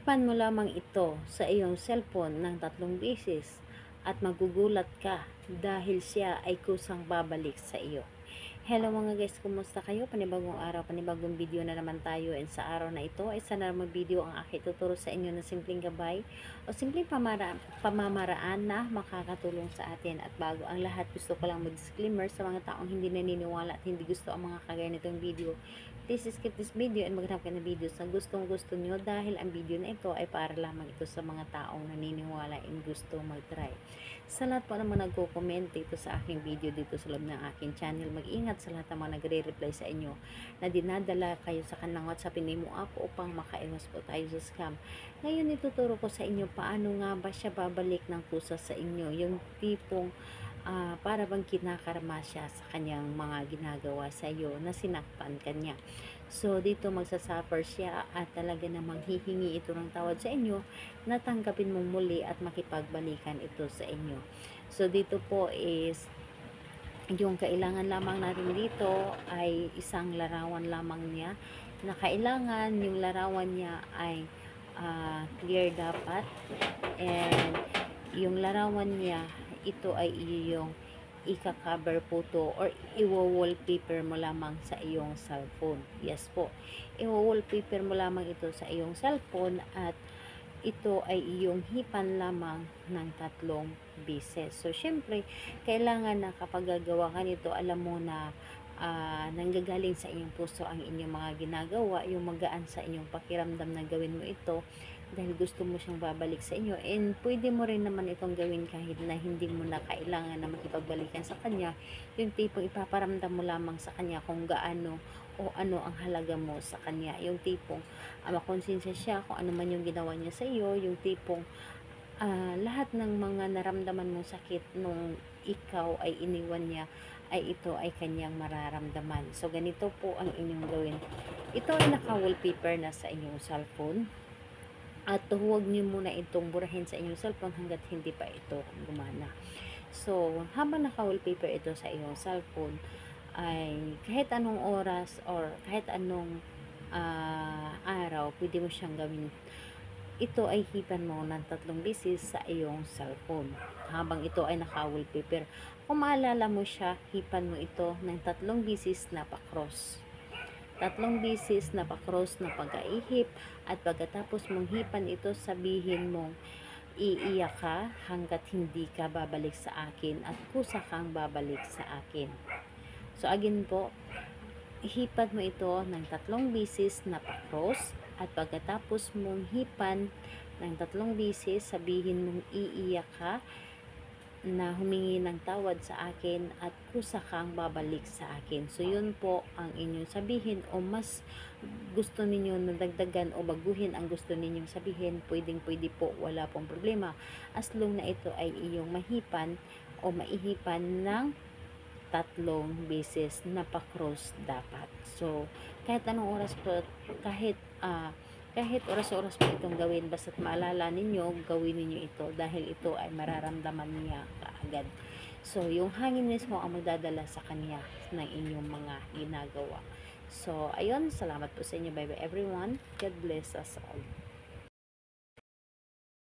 Hipan mo lamang ito sa iyong cellphone ng 3 beses at magugulat ka dahil siya ay kusang babalik sa iyo. Hello mga guys, kumusta kayo? Panibagong araw, panibagong video na naman tayo, and sa araw na ito ay isa na naman video ang aking tuturo sa inyo na simpleng gabay o simpleng pamamaraan na makakatulong sa atin. At bago ang lahat, gusto ko lang mag-disclaimer sa mga taong hindi naniniwala at hindi gusto ang mga kagaya nitong video. Please skip this video and maghanap ka ng videos na gustong gusto nyo, dahil ang video na ito ay para lamang ito sa mga taong naniniwala and gusto mag-try. Sa lahat po naman nagko-comment dito sa aking video dito sa loob ng aking channel, mag-ingat sa lahat ng mga nagre-reply sa inyo na dinadala kayo sa kanilang WhatsApp mo app upang makaiwas po tayo sa scam. Ngayon ituturo ko sa inyo paano nga ba siya babalik ng kusa sa inyo, yung tipong para bang kinakarma siya sa kanyang mga ginagawa sa iyo na sinaktan kanya. So dito magsasuffer siya at talaga namang hihingi ito ng tawad sa inyo na tanggapin mong muli at makipagbalikan ito sa inyo. So dito po is yung kailangan lamang natin dito ay isang larawan lamang niya na kailangan yung larawan niya ay clear dapat, and yung larawan niya ito ay iyong ika-cover photo or i-wallpaper mo lamang sa iyong cellphone. Yes po, i-wallpaper mo lamang ito sa iyong cellphone at ito ay iyong hipan lamang ng 3 beses. So, syempre, kailangan na kapag gagawa ka nito, alam mo na nanggagaling sa inyong puso ang inyong mga ginagawa, yung magaan sa inyong pakiramdam na gawin mo ito dahil gusto mo siyang babalik sa inyo. And pwede mo rin naman itong gawin kahit na hindi mo na kailangan na makipagbalikan sa kanya, yung tipong ipaparamdam mo lamang sa kanya kung gaano o ano ang halaga mo sa kanya, yung tipong makonsensya siya kung ano man yung ginawa niya sa iyo, yung tipong lahat ng mga naramdaman mong sakit nung ikaw ay iniwan niya ay ito ay kanyang mararamdaman. So ganito po ang inyong gawin. Ito ay naka-wallpaper na sa inyong cellphone at huwag niyo muna itong burahin sa inyong cellphone hanggat hindi pa ito gumana. So habang naka-wallpaper ito sa iyong cellphone ay kahit anong oras or kahit anong araw pwede mo siyang gawin. Ito ay hipan mo ng 3 beses sa iyong cellphone habang ito ay naka-wallpaper. Kung maalala mo siya, hipan mo ito ng 3 beses na pa-cross. 3 beses na pa-cross na pag-aihip, at pagkatapos mong hipan ito, sabihin mong iiyak ka hanggat hindi ka babalik sa akin at kusa kang babalik sa akin. So again po, hipan mo ito ng 3 beses na pa-cross, at pagkatapos mong hipan ng 3 beses, sabihin mong iiyak ka na humingi ng tawad sa akin at kusa kang babalik sa akin. So yun po ang inyong sabihin, o mas gusto ninyo na dagdagan o baguhin ang gusto ninyong sabihin, pwede po, wala pong problema, as long na ito ay iyong mahipan o maihipan ng 3 beses na pa-cross dapat. So kahit anong oras po, kahit oras-oras po itong gawin, basta't maalala ninyo, gawin ninyo ito dahil ito ay mararamdaman niya kaagad. So yung hangin mismo ang magdadala sa kanya ng inyong mga ginagawa. So ayun, salamat po sa inyo. Bye bye everyone. God bless us all.